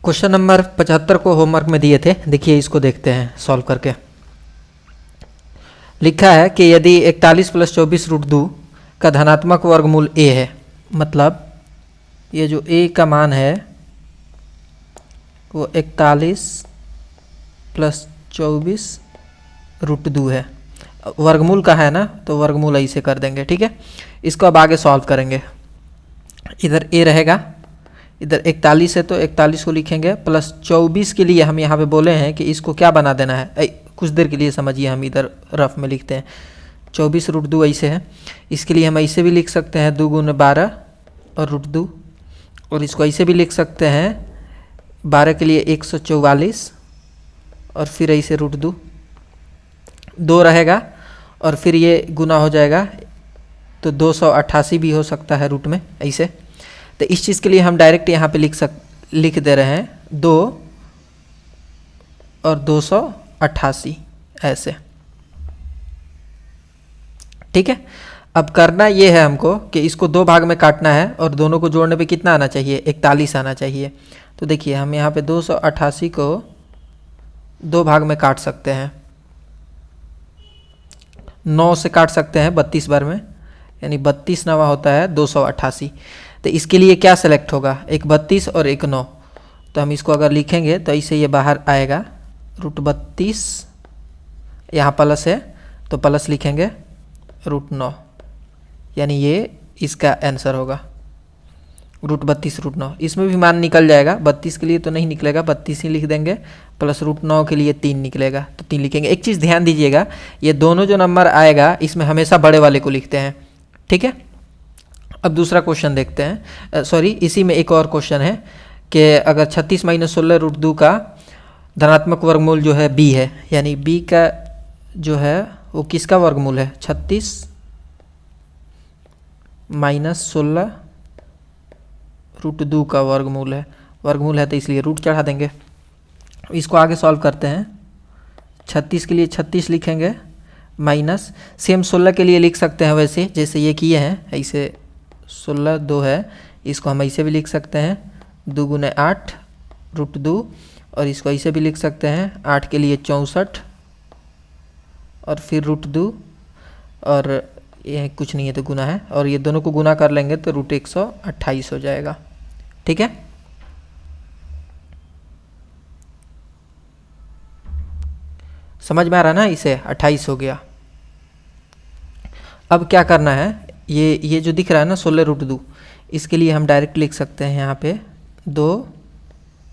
Question number 75 को homework में दिए थे, देखिए इसको देखते हैं सॉल्व करके। लिखा है कि यदि 41 + 24 √2 का धनात्मक वर्गमूल a है, मतलब ये जो a का मान है वो 41 + 24 √2 है। वर्गमूल का है ना, तो वर्गमूल ऐसे कर देंगे, ठीक है। इसको अब आगे सॉल्व करेंगे। इधर a रहेगा, इधर 41 है तो 41 को लिखेंगे, प्लस 24 के लिए हम यहाँ पे बोले हैं कि इसको क्या बना देना है, कुछ देर के लिए समझिए, हम इधर रफ में लिखते हैं। 24 √2 ऐसे है, इसके लिए हम ऐसे भी लिख सकते हैं 2 × 12 और √2, और इसको ऐसे भी लिख सकते हैं 12 के लिए 144 और फिर ऐसे √2 2 रहेगा, और फिर ये गुना हो जाएगा तो 288 भी हो सकता है रूट में ऐसे। तो इस चीज़ के लिए हम डायरेक्ट यहाँ पे लिख दे रहे हैं 2 और 288 ऐसे, ठीक है। अब करना ये है हमको कि इसको 2 भाग में काटना है और दोनों को जोड़ने पे कितना आना चाहिए, 41 आना चाहिए। तो देखिए हम यहाँ पे 288 को 2 भाग में काट सकते हैं, 9 से काट सकते हैं 32 बार में, यानी 32 नवा होता है 288। तो इसके लिए क्या सेलेक्ट होगा, एक 32 और एक 9। तो हम इसको अगर लिखेंगे तो ऐसे ये बाहर आएगा √32, यहाँ प्लस है तो प्लस लिखेंगे √9, यानी ये इसका आंसर होगा √32 √9। इसमें भी मान निकल जाएगा, 32 के लिए तो नहीं निकलेगा, 32 ही लिख देंगे, प्लस √9 के लिए 3 निकलेगा तो 3 लिखेंगे। एक चीज़ ध्यान दीजिएगा, ये दोनों जो नंबर आएगा इसमें हमेशा बड़े वाले को लिखते हैं, ठीक है। अब दूसरा क्वेश्चन देखते हैं, सॉरी इसी में एक और क्वेश्चन है कि अगर 36 - 16 √2 का धनात्मक वर्गमूल जो है b है, यानी b का जो है वो किसका वर्गमूल है, 36 - 16 √2 का वर्गमूल है तो इसलिए रूट चढ़ा देंगे। इसको आगे सॉल्व करते हैं। 36 के लिए 36 लिखेंगे, माइनस सेम 16 के लिए लिख सकते हैं वैसे जैसे ये किए हैं, ऐसे 16 2 है, इसको हम ऐसे भी लिख सकते हैं 2 × 8 √2, और इसको ऐसे भी लिख सकते हैं 8 के लिए 64 और फिर √2, और ये कुछ नहीं है तो गुना है, और ये दोनों को गुना कर लेंगे तो √128 हो जाएगा, ठीक है। समझ में आ रहा ना, इसे 28 हो गया। अब क्या करना है, ये जो दिख रहा है ना 16 √2, इसके लिए हम डायरेक्ट लिख सकते हैं यहाँ पे 2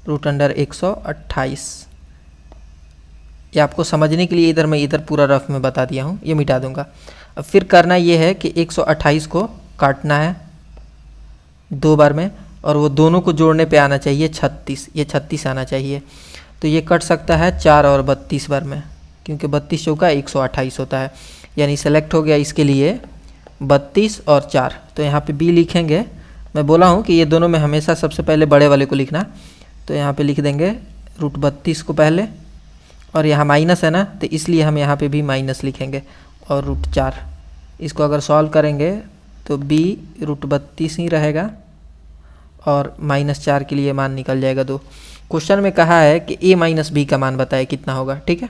√128। ये आपको समझने के लिए इधर मैं इधर पूरा रफ में बता दिया हूँ, ये मिटा दूंगा। अब फिर करना ये है कि 128 को काटना है 2 बार में, और वो दोनों को जोड़ने पे आना चाहिए 36, ये 36 आना चाहिए। तो ये कट सकता है 4 और 32 बार में, क्योंकि 32 चौका 128 होता है, यानी सेलेक्ट हो गया इसके लिए 32 और 4। तो यहाँ पे b लिखेंगे, मैं बोला हूँ कि ये दोनों में हमेशा सबसे पहले बड़े वाले को लिखना, तो यहाँ पे लिख देंगे √32 को पहले, और यहाँ माइनस है ना तो इसलिए हम यहाँ पे भी माइनस लिखेंगे, और √4। इसको अगर सॉल्व करेंगे तो b √32 ही रहेगा, और -4 के लिए मान निकल जाएगा 2। क्वेश्चन में कहा है कि a - b का मान बताए कितना होगा, ठीक है।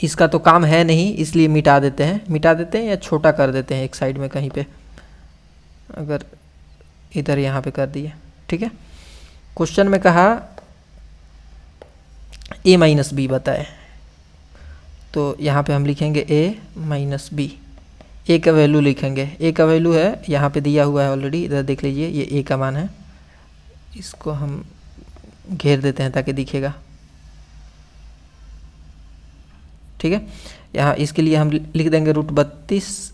इसका तो काम है नहीं, इसलिए मिटा देते हैं या छोटा कर देते हैं एक साइड में कहीं पे, अगर इधर यहाँ पे कर दिए, ठीक है। क्वेश्चन में कहा a - b बताए, तो यहाँ पे हम लिखेंगे a - b, a का वैल्यू लिखेंगे, a का वैल्यू है यहाँ पे दिया हुआ है ऑलरेडी, इधर देख लीजिए, ये a का मान है। इसको हम घेर देते हैं ताकि दिखेगा, ठीक है। यहाँ इसके लिए हम लिख देंगे √32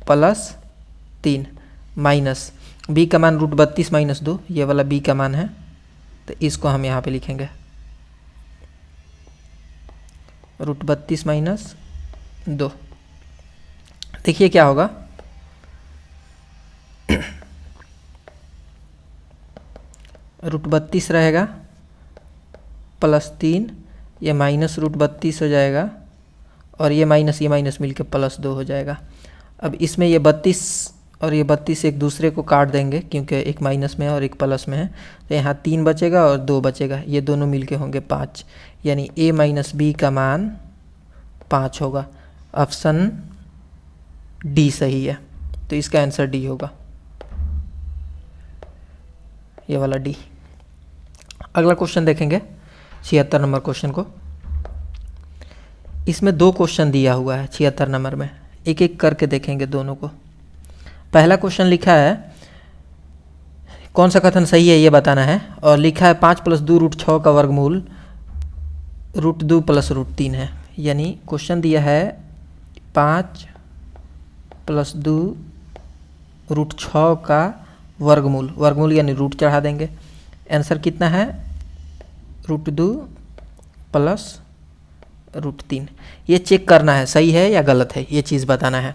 + 3 माइनस b का मान √32 - 2, ये वाला b का मान है, तो इसको हम यहाँ पे लिखेंगे √32 - 2। देखिए क्या होगा, √32 रहेगा प्लस 3, ये माइनस √32 हो जाएगा, और ये माइनस मिलकर +2 हो जाएगा। अब इसमें ये 32 और ये 32 एक दूसरे को काट देंगे क्योंकि एक माइनस में है और एक प्लस में है, तो यहाँ 3 बचेगा और 2 बचेगा, ये दोनों मिलके होंगे 5, यानी a माइनस बी का मान 5 होगा। ऑप्शन डी सही है, तो इसका आंसर डी होगा, ये वाला डी। अगला क्वेश्चन देखेंगे 76 नंबर क्वेश्चन को। इसमें 2 क्वेश्चन दिया हुआ है 76 नंबर में, एक एक करके देखेंगे दोनों को। पहला क्वेश्चन लिखा है, कौन सा कथन सही है ये बताना है, और लिखा है 5 + 2 √6 का वर्गमूल √2 + √3 है। यानी क्वेश्चन दिया है 5 + 2 √6 का वर्गमूल, वर्गमूल यानी रूट चढ़ा देंगे। आंसर कितना है, √2 + √3। ये चेक करना है सही है या गलत है, ये चीज़ बताना है।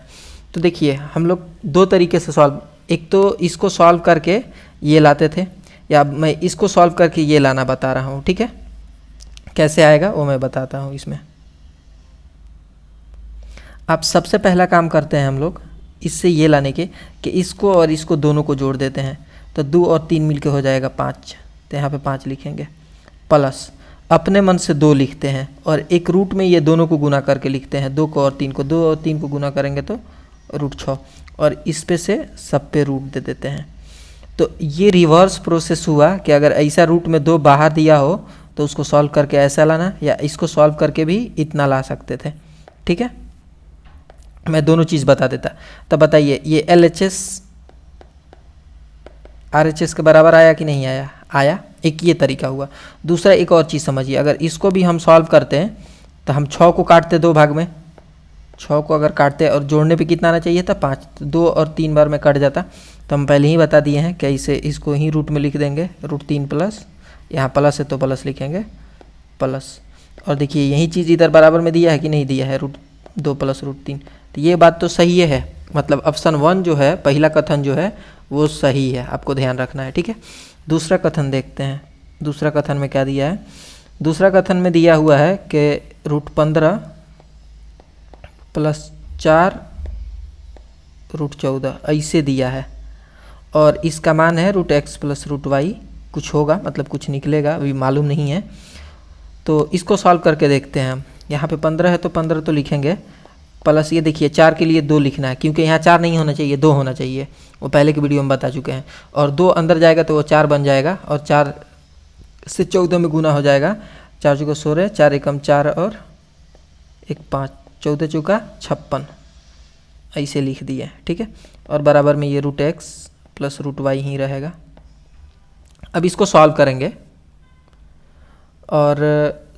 तो देखिए हम लोग 2 तरीके से सॉल्व, एक तो इसको सॉल्व करके ये लाते थे, या मैं इसको सॉल्व करके ये लाना बता रहा हूँ, ठीक है। कैसे आएगा वो मैं बताता हूँ। इसमें आप सबसे पहला काम करते हैं हम लोग इससे ये लाने के कि इसको और इसको दोनों को जोड़ देते हैं, तो 2 और 3 मिलके हो जाएगा 5, तो यहाँ पे 5 लिखेंगे, प्लस अपने मन से 2 लिखते हैं और एक रूट में ये दोनों को गुना करके लिखते हैं, 2 को और 3 को, 2 और 3 को गुना करेंगे तो √6, और इस पे से सब पे रूट दे देते हैं। तो ये रिवर्स प्रोसेस हुआ कि अगर ऐसा रूट में 2 बाहर दिया हो तो उसको सॉल्व करके ऐसा लाना, या इसको सॉल्व करके भी इतना ला सकते थे, ठीक है। मैं दोनों चीज़ बता देता। तब बताइए ये LHS RHS के बराबर आया कि नहीं आया, आया। एक ये तरीका हुआ। दूसरा एक और चीज़ समझिए, अगर इसको भी हम सॉल्व करते हैं तो हम 6 को काटते 2 भाग में, 6 को अगर काटते और जोड़ने पे कितना आना चाहिए था, 5, तो 2 और 3 बार में कट जाता। तो हम पहले ही बता दिए हैं कि इसे इसको ही रूट में लिख देंगे, √3 प्लस, यहाँ प्लस है तो प्लस लिखेंगे प्लस, और देखिए यही चीज़ इधर बराबर में दिया है कि नहीं दिया है, √2 + √3। तो ये बात तो सही है, मतलब ऑप्शन 1 जो है, पहला कथन जो है वो सही है, आपको ध्यान रखना है, ठीक है। दूसरा कथन देखते हैं, दूसरा कथन में क्या दिया है। दूसरा कथन में दिया हुआ है कि √15 + 4 √14 ऐसे दिया है, और इसका मान है √x + √y, कुछ होगा मतलब कुछ निकलेगा, अभी मालूम नहीं है। तो इसको सॉल्व करके देखते हैं हम। यहाँ पे 15 है तो 15 तो लिखेंगे, प्लस ये देखिए 4 के लिए 2 लिखना है, क्योंकि यहाँ 4 नहीं होना चाहिए, 2 होना चाहिए, वो पहले की वीडियो में बता चुके हैं। और 2 अंदर जाएगा तो वो 4 बन जाएगा, और 4 से 14 में गुना हो जाएगा, 4 चौका 16, 4 एकम 4 और 1 5, 14 चौका 56, ऐसे लिख दिए, ठीक है। और बराबर में ये √x + √y ही रहेगा। अब इसको सॉल्व करेंगे, और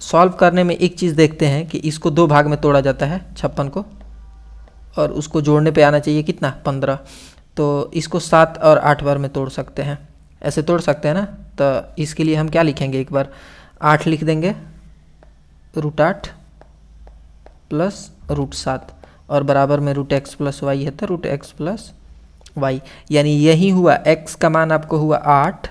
सॉल्व करने में एक चीज़ देखते हैं कि इसको 2 भाग में तोड़ा जाता है 56 को, और उसको जोड़ने पे आना चाहिए कितना, 15। तो इसको 7 और 8 बार में तोड़ सकते हैं, ऐसे तोड़ सकते हैं ना। तो इसके लिए हम क्या लिखेंगे, एक बार 8 लिख देंगे, √8 + √7, और बराबर में √x + y है तो √x + y, यानी यही हुआ, x का मान आपको हुआ 8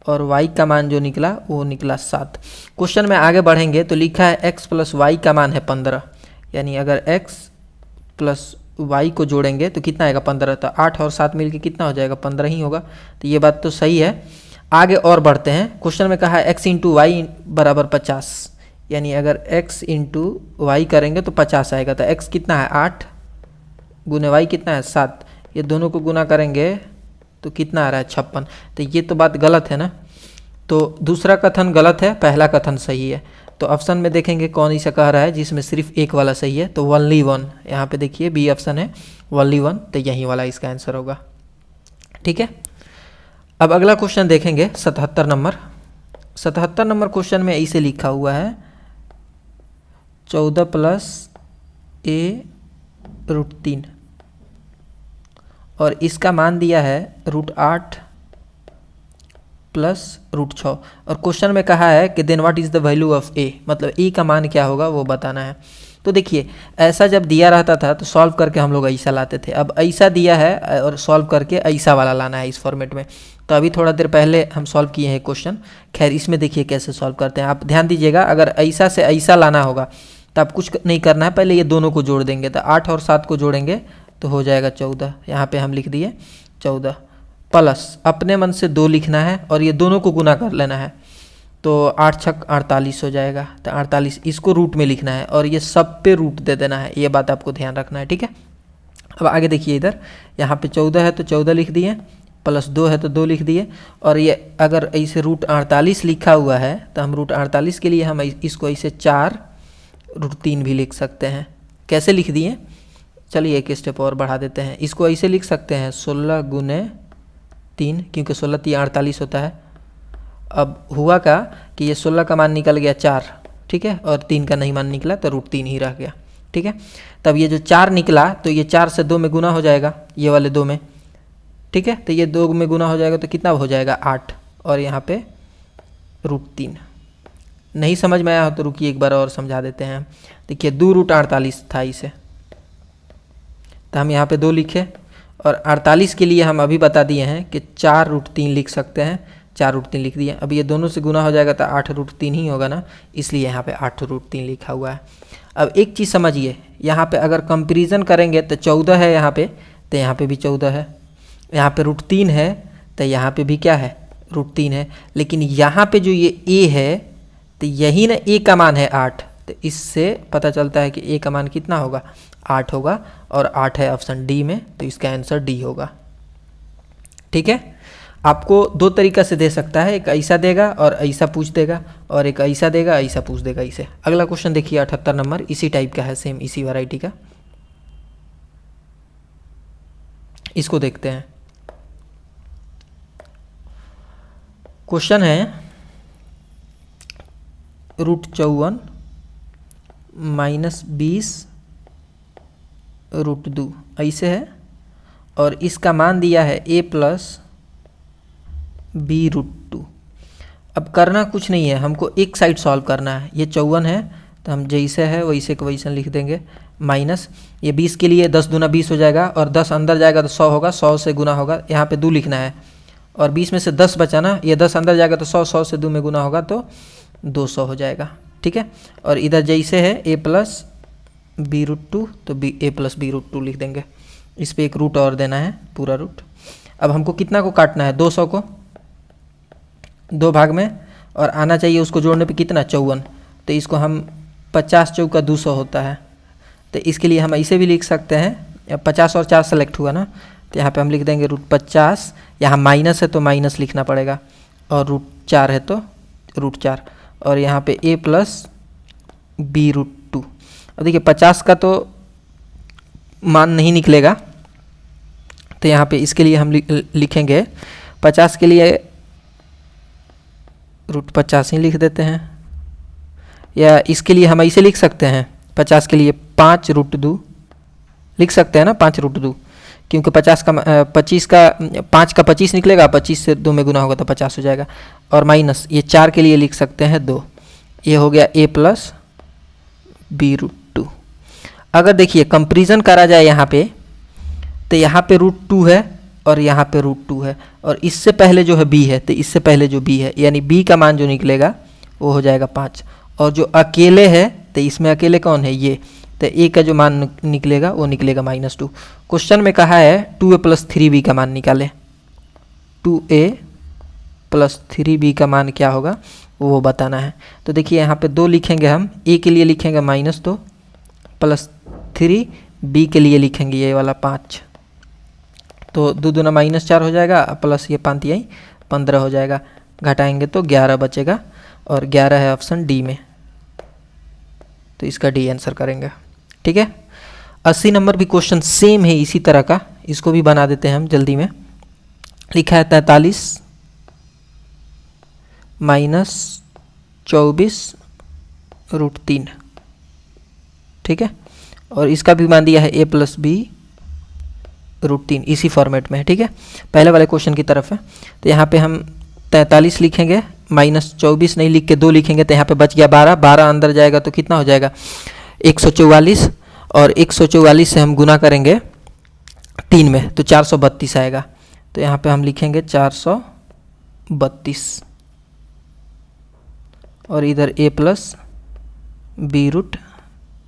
और y का मान जो निकला वो निकला 7। क्वेश्चन में आगे बढ़ेंगे तो लिखा है x + y का मान है 15, यानी अगर x + y को जोड़ेंगे तो कितना आएगा, 15। तो 8 और 7 मिलके कितना हो जाएगा, 15 ही होगा। तो ये बात तो सही है। आगे और बढ़ते हैं। क्वेश्चन में कहा है x × y = 50, यानी अगर x × y करेंगे तो 50 आएगा। तो x कितना है, 8 गुने y कितना है, 7, ये दोनों को गुना करेंगे तो कितना आ रहा है, 56। तो ये तो बात गलत है ना। तो दूसरा कथन गलत है, पहला कथन सही है। तो ऑप्शन में देखेंगे कौन सा कह रहा है जिसमें सिर्फ एक वाला सही है, तो ओनली 1, यहाँ पे देखिए बी ऑप्शन है ओनली 1, तो यही वाला इसका आंसर होगा, ठीक है। अब अगला क्वेश्चन देखेंगे 77 नंबर। 77 नंबर क्वेश्चन में ऐसे लिखा हुआ है 14 + a √3, और इसका मान दिया है √8 + √6, और क्वेश्चन में कहा है कि then what is the value of a, मतलब a का मान क्या होगा वो बताना है। तो देखिए ऐसा जब दिया रहता था तो सॉल्व करके हम लोग ऐसा लाते थे, अब ऐसा दिया है और सॉल्व करके ऐसा वाला लाना है इस फॉर्मेट में। तो अभी थोड़ा देर पहले हम सॉल्व किए हैं क्वेश्चन, खैर इसमें देखिए कैसे सॉल्व करते हैं। आप ध्यान दीजिएगा, अगर ऐसा से ऐसा लाना होगा तो आप कुछ नहीं करना है, पहले ये दोनों को जोड़ देंगे। तो 8 और 7 को जोड़ेंगे तो हो जाएगा 14। यहाँ पे हम लिख दिए 14 प्लस अपने मन से 2 लिखना है और ये दोनों को गुना कर लेना है, तो 8 छक 48 हो जाएगा। तो 48 इसको रूट में लिखना है और ये सब पे रूट दे देना है, ये बात आपको ध्यान रखना है, ठीक है। अब आगे देखिए इधर, यहाँ पे 14 है तो 14 लिख दिए, प्लस 2 है तो 2 लिख दिए, और ये अगर ऐसे रूट 48 लिखा हुआ है तो हम रूट 48 के लिए हम इसको ऐसे 4 रूट 3 भी लिख सकते हैं। कैसे लिख दिए, चलिए एक स्टेप और बढ़ा देते हैं, इसको ऐसे लिख सकते हैं 16 गुने 3, क्योंकि 16 3 48 होता है। अब हुआ का कि ये 16 का मान निकल गया 4, ठीक है, और 3 का नहीं मान निकला तो रूट 3 ही रह गया, ठीक है। तब ये जो 4 निकला तो ये 4 से 2 में गुना हो जाएगा, ये वाले 2 में, ठीक है। तो ये 2 में गुना हो जाएगा तो कितना हो जाएगा 8, और यहाँ पे रूट 3। नहीं समझ में आया हो तो रुकिए एक बार और समझा देते हैं। देखिए 2 रूट 48 था इसे, तो हम यहाँ पे 2 लिखे, और 48 के लिए हम अभी बता दिए हैं कि 4 रूट 3 लिख सकते हैं, 4 रूट 3 लिख दिए। अब ये दोनों से गुना हो जाएगा तो 8 रूट 3 ही होगा ना, इसलिए यहाँ पे 8 रूट 3 लिखा हुआ है। अब एक चीज़ समझिए, यहाँ पे अगर कंपैरिजन करेंगे तो 14 है यहाँ पे, तो यहाँ पे भी 14 है, यहाँ पे रूट 3 है तो यहाँ पे भी क्या है, रूट 3 है। लेकिन यहाँ पे जो ये a है तो यही ना a का मान है 8, तो इससे पता चलता है कि a का मान कितना होगा, 8 होगा, और 8 है ऑप्शन डी में, तो इसका आंसर डी होगा, ठीक है। आपको 2 तरीका से दे सकता है, एक ऐसा देगा और ऐसा पूछ देगा, और एक ऐसा देगा ऐसा पूछ देगा इसे। अगला क्वेश्चन देखिए 78 नंबर, इसी टाइप का है, सेम इसी वैरायटी का, इसको देखते हैं। क्वेश्चन है रूट 54 माइनस 20 रूट 2 ऐसे है, और इसका मान दिया है a प्लस बी रूट 2। अब करना कुछ नहीं है, हमको एक साइड सॉल्व करना है। ये 54 है तो हम जैसे है वैसे को वैसे लिख देंगे, माइनस ये 20 के लिए 10 दूना 20 हो जाएगा, और 10 अंदर जाएगा तो 100 होगा, 100 से गुना होगा, यहाँ पे 2 लिखना है, और 20 में से 10 बचा ना, ये 10 अंदर जाएगा तो 100, 100 से 2 में गुना होगा तो 200 हो जाएगा, ठीक है। और इधर जैसे है a प्लस बी रूट 2, तो a प्लस बी रूट 2 लिख देंगे, इस पर एक रूट और देना है, पूरा रूट। अब हमको कितना को काटना है, 200 को 2 भाग में, और आना चाहिए उसको जोड़ने पे कितना 54, तो इसको हम 50 चौका 200 होता है, तो इसके लिए हम ऐसे भी लिख सकते हैं, 50 और 4 सेलेक्ट हुआ ना, तो यहाँ पे हम लिख देंगे रूट 50, यहाँ माइनस है तो माइनस लिखना पड़ेगा, और रूट 4 है तो रूट 4, और यहाँ पे a प्लस बी रूट 2। अब देखिए 50 का तो मान नहीं निकलेगा, तो यहाँ पे इसके लिए हम लिखेंगे 50 के लिए रूट 50 ही लिख देते हैं, या इसके लिए हम ऐसे लिख सकते हैं 50 के लिए 5 रूट 2 लिख सकते हैं ना, 5 रूट 2, क्योंकि 50 का 25 का 5 का 25 निकलेगा, 25 से 2 में गुना होगा तो 50 हो जाएगा, और माइनस ये 4 के लिए लिख सकते हैं 2, ये हो गया a प्लस बी रूट 2। अगर देखिए कंपैरिजन करा जाए यहाँ पे, तो यहाँ पे रूट 2 है और यहाँ पे रूट 2 है, और इससे पहले जो है b है, तो इससे पहले जो b है, यानी b का मान जो निकलेगा वो हो जाएगा 5, और जो अकेले है तो इसमें अकेले कौन है ये, तो a का जो मान निकलेगा वो निकलेगा -2। क्वेश्चन में कहा है 2a प्लस 3b का मान निकालें, 2a प्लस 3b का मान क्या होगा वो बताना है। तो देखिए यहाँ पे 2 लिखेंगे हम, a के लिए लिखेंगे -2 प्लस 3, b के लिए लिखेंगे ये वाला 5, तो 2 दूना -4 हो जाएगा, प्लस ये 5 यही 15 हो जाएगा, घटाएंगे तो 11 बचेगा, और 11 है ऑप्शन डी में, तो इसका डी आंसर करेंगे, ठीक है। 80 नंबर भी क्वेश्चन सेम है इसी तरह का, इसको भी बना देते हैं हम जल्दी में। लिखा है 43 माइनस 24 रूट 3, ठीक है, और इसका भी मान दिया है a प्लस बी रूट 3, इसी फॉर्मेट में है, ठीक है, पहले वाले क्वेश्चन की तरफ है। तो यहाँ पे हम 43 लिखेंगे, -24 नहीं लिख के 2 लिखेंगे, तो यहाँ पे बच गया 12, 12 अंदर जाएगा तो कितना हो जाएगा 144, और 144 से हम गुना करेंगे 3 में तो 432 आएगा, तो यहाँ पे हम लिखेंगे 432, और इधर a प्लस बी रूट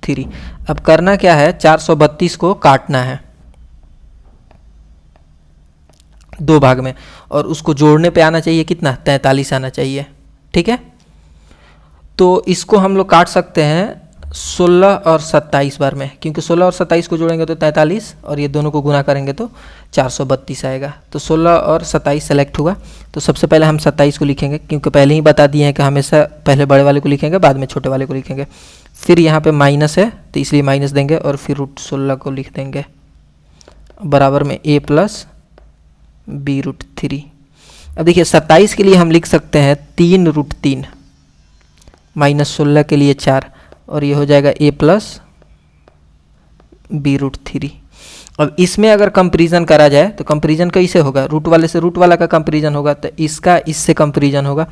3। अब करना क्या है, 432 को काटना है, 2 भाग में, और उसको जोड़ने पे आना चाहिए कितना, 43 आना चाहिए। ठीक है, तो इसको हम लोग काट सकते हैं 16 और 27 बार में, क्योंकि 16 और 27 को जोड़ेंगे तो 43 और ये दोनों को गुना करेंगे तो 432 आएगा। तो 16 और 27 सेलेक्ट हुआ। तो सबसे पहले हम 27 को लिखेंगे, क्योंकि पहले ही बता दिए हैं कि हमेशा पहले बड़े वाले को लिखेंगे बाद में छोटे वाले को लिखेंगे। फिर यहाँ पे माइनस है तो इसलिए माइनस देंगे, और फिर √16 को लिख देंगे बराबर में a + b√3। अब देखिए 27 के लिए हम लिख सकते हैं 3√3, -16 के लिए 4, और ये हो जाएगा a + b√3। अब इसमें अगर कंपैरिजन करा जाए तो कंपैरिजन कैसे होगा, रूट वाले से रूट वाला का कंपैरिजन होगा, तो इसका इससे कंपैरिजन होगा।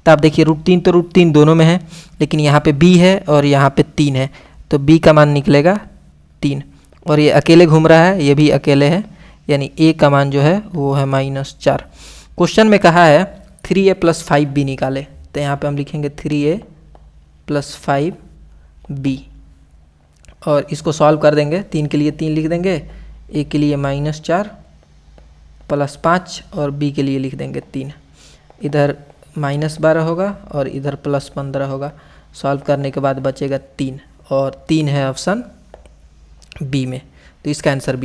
तो आप देखिए √3 तो √3 दोनों में है, लेकिन यहाँ पे b है और यहाँ पे 3 है, तो b का मान निकलेगा 3, और ये अकेले घूम रहा है, ये भी अकेले है, यानी a का मान जो है वो है -4। क्वेश्चन में कहा है 3a + 5b निकाले, तो यहाँ पे हम लिखेंगे 3a + 5b, और इसको सॉल्व कर देंगे। 3 के लिए 3 लिख देंगे, a के लिए -4 + 5 और b के लिए लिख देंगे 3। इधर -12 होगा और इधर +15 होगा। सॉल्व करने के बाद बचेगा 3, और 3 है ऑप्शन बी में, तो इसका आंसर